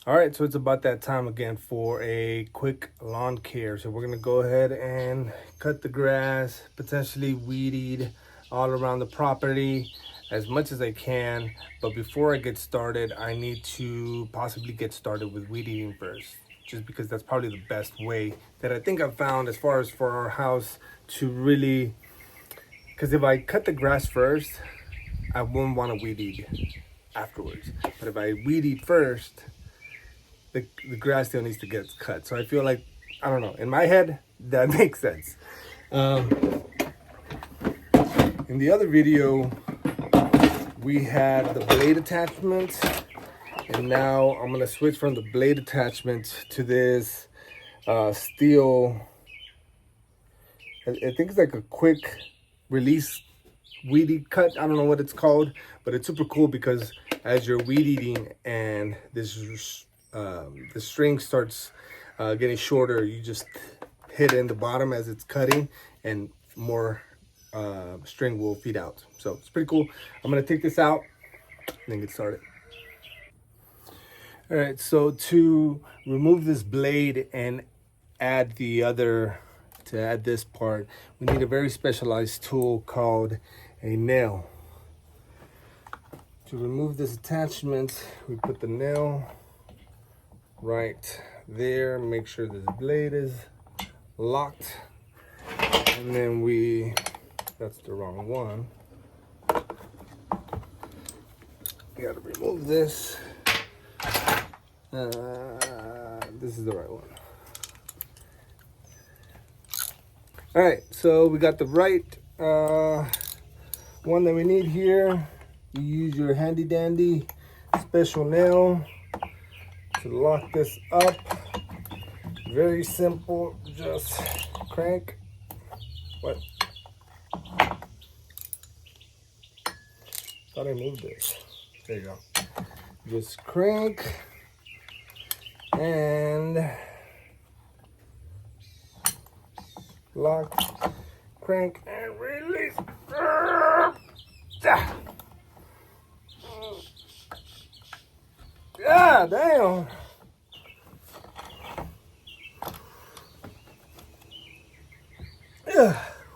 All right, so it's about that time again for a quick lawn care. So we're gonna go ahead and cut the grass, potentially weed eat all around the property as much as I can. But before I get started, I need to possibly get started with weed eating first, just because that's probably the best way that I think I've found as far as for our house to really. Because if I cut the grass first, I won't want to weed eat afterwards. But if I weed eat first, the grass still needs to get cut. So I feel like, I don't know, in my head, that makes sense. Um, in the other video, we had the blade attachment, and now I'm gonna switch from the blade attachment to this steel. I think it's like a quick release weed cut. I don't know what it's called, but it's super cool because as you're weed eating and the string starts getting shorter, you just hit in the bottom as it's cutting, and more string will feed out. So it's pretty cool. I'm gonna take this out and then get started. All right, so to remove this blade and add to add this part, we need a very specialized tool called a nail. To remove this attachment, we put the nail right there, make sure this blade is locked, and then that's the wrong one. We gotta remove this. This is the right one. All right, so we got the right one that we need here. You use your handy dandy special nail to lock this up. Very simple, just crank. What? Thought I moved this. There you go. Just crank and lock, crank and release. Ah, damn.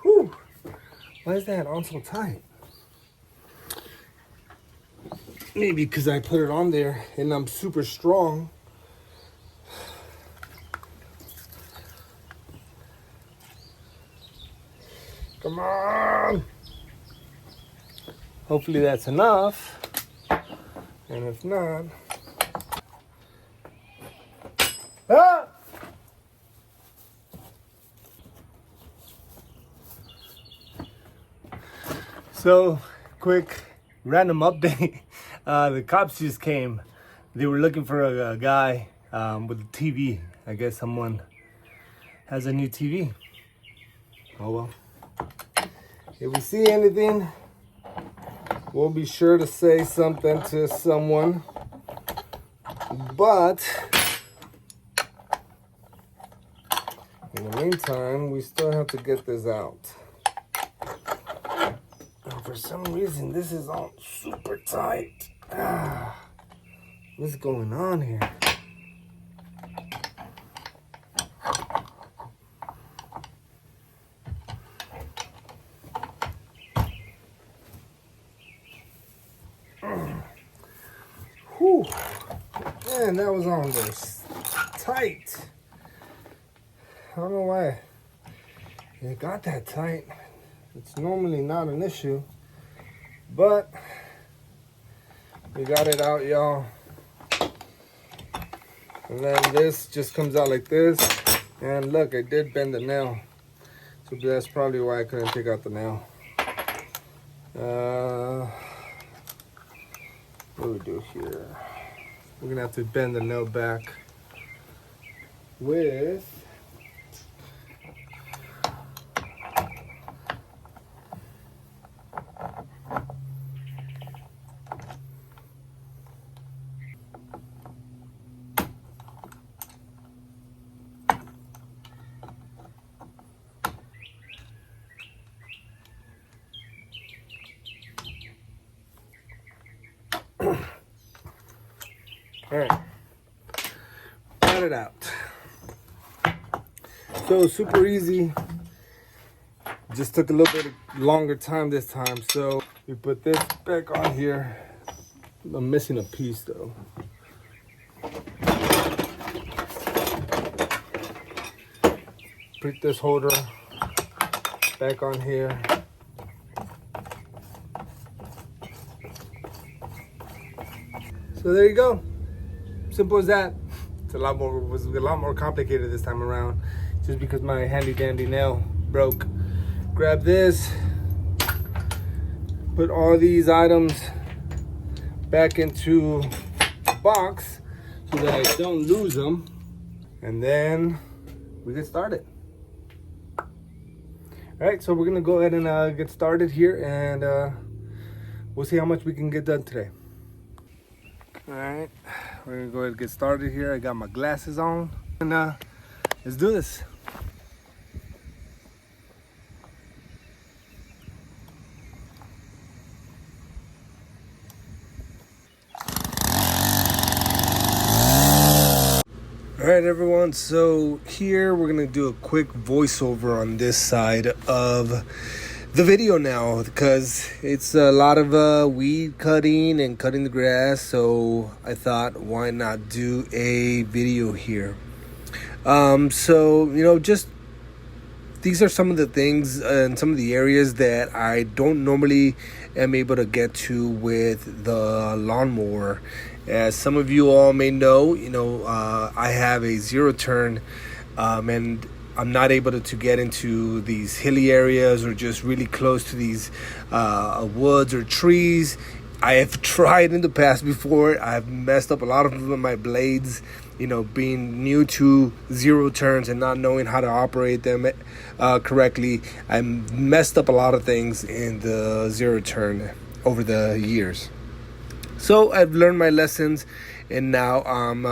Whew. Why is that on so tight? Maybe because I put it on there and I'm super strong. Come on. Hopefully that's enough. And if not, ah! So, quick random update. The cops just came. They were looking for a guy with a TV. I guess someone has a new TV. Oh well. If we see anything, we'll be sure to say something to someone. But in the meantime, we still have to get this out. And for some reason, this is all super tight. What's going on here? Whew. Man, that was on there tight. I don't know why it got that tight. It's normally not an issue, but we got it out, y'all. And then this just comes out like this. And look, I did bend the nail. So that's probably why I couldn't take out the nail. What do we do here? We're gonna have to bend the nail back with all right. it out. So super easy. Just took a little bit longer time this time. So we put this back on here. I'm missing a piece though. Put this holder back on here. So there you go. Simple as that. It was a lot more complicated this time around, just because my handy dandy nail broke. Grab this, put all these items back into the box so that I don't lose them, and then we get started. All right, so we're gonna go ahead and get started here, and we'll see how much we can get done today. All right, we're gonna go ahead and get started here. I got my glasses on, and let's do this. All right, everyone, so here we're gonna do a quick voiceover on this side of the video now, because it's a lot of weed cutting and cutting the grass, so I thought, why not do a video here? So, you know, just these are some of the things and some of the areas that I don't normally am able to get to with the lawnmower. As some of you all may know, I have a zero turn, and I'm not able to get into these hilly areas or just really close to these woods or trees. I have tried in the past before. I've messed up a lot of my blades, being new to zero turns and not knowing how to operate them correctly. I messed up a lot of things in the zero turn over the years. So I've learned my lessons, and now I'm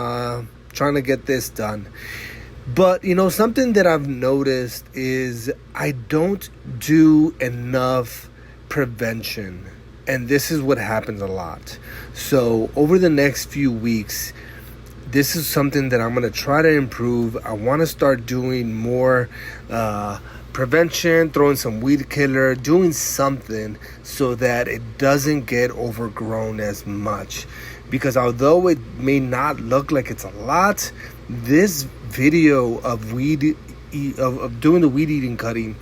trying to get this done. But, something that I've noticed is I don't do enough prevention. And this is what happens a lot. So over the next few weeks, this is something that I'm going to try to improve. I want to start doing more prevention, throwing some weed killer, doing something so that it doesn't get overgrown as much. Because although it may not look like it's a lot, this video of of doing the weed eating cutting,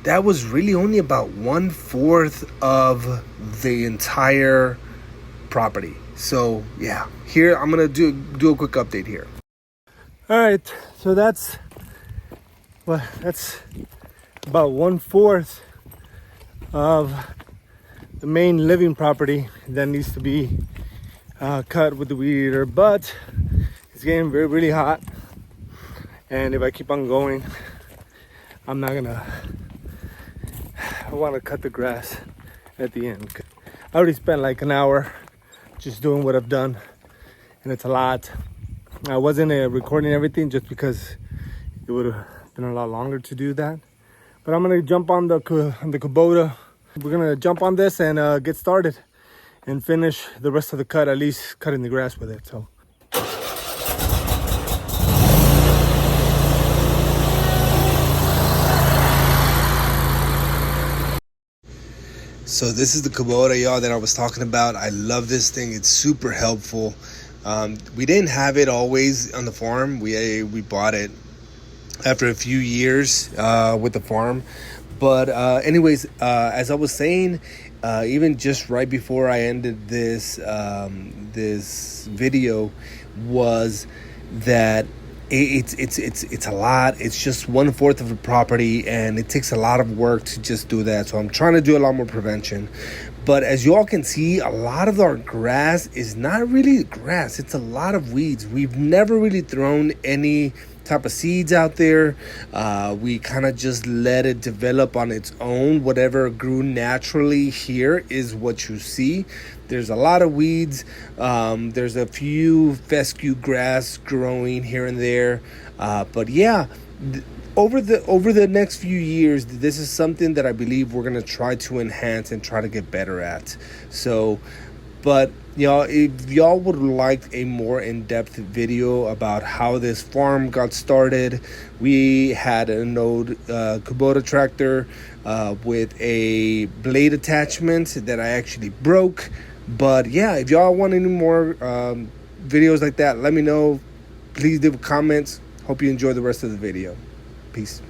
that was really only about 1/4 of the entire property. So yeah, here I'm gonna do a quick update here. All right, so that's about 1/4 of the main living property that needs to be cut with the weed eater, but it's getting really hot, and if I keep on going, I want to cut the grass at the end. I already spent like an hour just doing what I've done, and it's a lot. I wasn't recording everything just because it would have been a lot longer to do that. But I'm gonna jump on the Kubota. We're gonna jump on this and get started and finish the rest of the cut, at least cutting the grass with it. So this is the Kubota, y'all, that I was talking about. I love this thing. It's super helpful. We didn't have it always on the farm. We bought it after a few years with the farm. But anyways, as I was saying, even just right before I ended this video, was that it's a lot. It's just 1/4 of the property, and it takes a lot of work to just do that. So I'm trying to do a lot more prevention. But as you all can see, a lot of our grass is not really grass. It's a lot of weeds. We've never really thrown any type of seeds out there. We kind of just let it develop on its own. Whatever grew naturally here is what you see. There's a lot of weeds. There's a few fescue grass growing here and there. But yeah, over the next few years, this is something that I believe we're going to try to enhance and try to get better at. So, but Y'all, if y'all would like a more in-depth video about how this farm got started, we had an old Kubota tractor with a blade attachment that I actually broke. But yeah, if y'all want any more videos like that, let me know. Please leave comments. Hope you enjoy the rest of the video. Peace.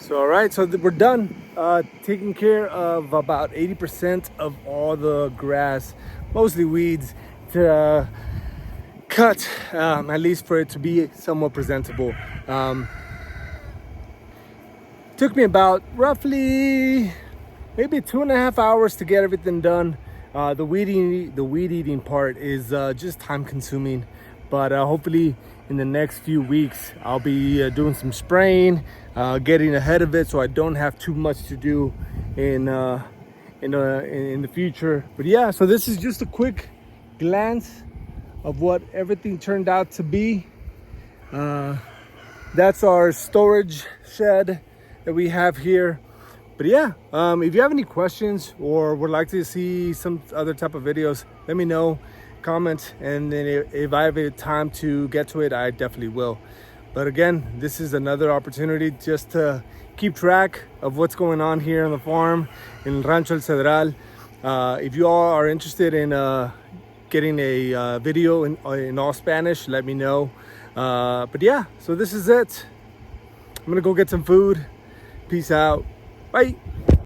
So all right, so we're done taking care of about 80% of all the grass, mostly weeds, to cut, at least for it to be somewhat presentable. Took me about roughly maybe 2.5 hours to get everything done. The weed eating part is just time consuming, but hopefully in the next few weeks I'll be doing some spraying, getting ahead of it so I don't have too much to do in the future. But yeah, so this is just a quick glance of what everything turned out to be. That's our storage shed that we have here. But yeah, if you have any questions or would like to see some other type of videos, let me know, comment, and then if I have time to get to it, I definitely will. But again, this is another opportunity just to keep track of what's going on here on the farm in Rancho El Cedral. If you all are interested in getting a video in all Spanish, let me know. But yeah, so this is it. I'm gonna go get some food. Peace out. Bye.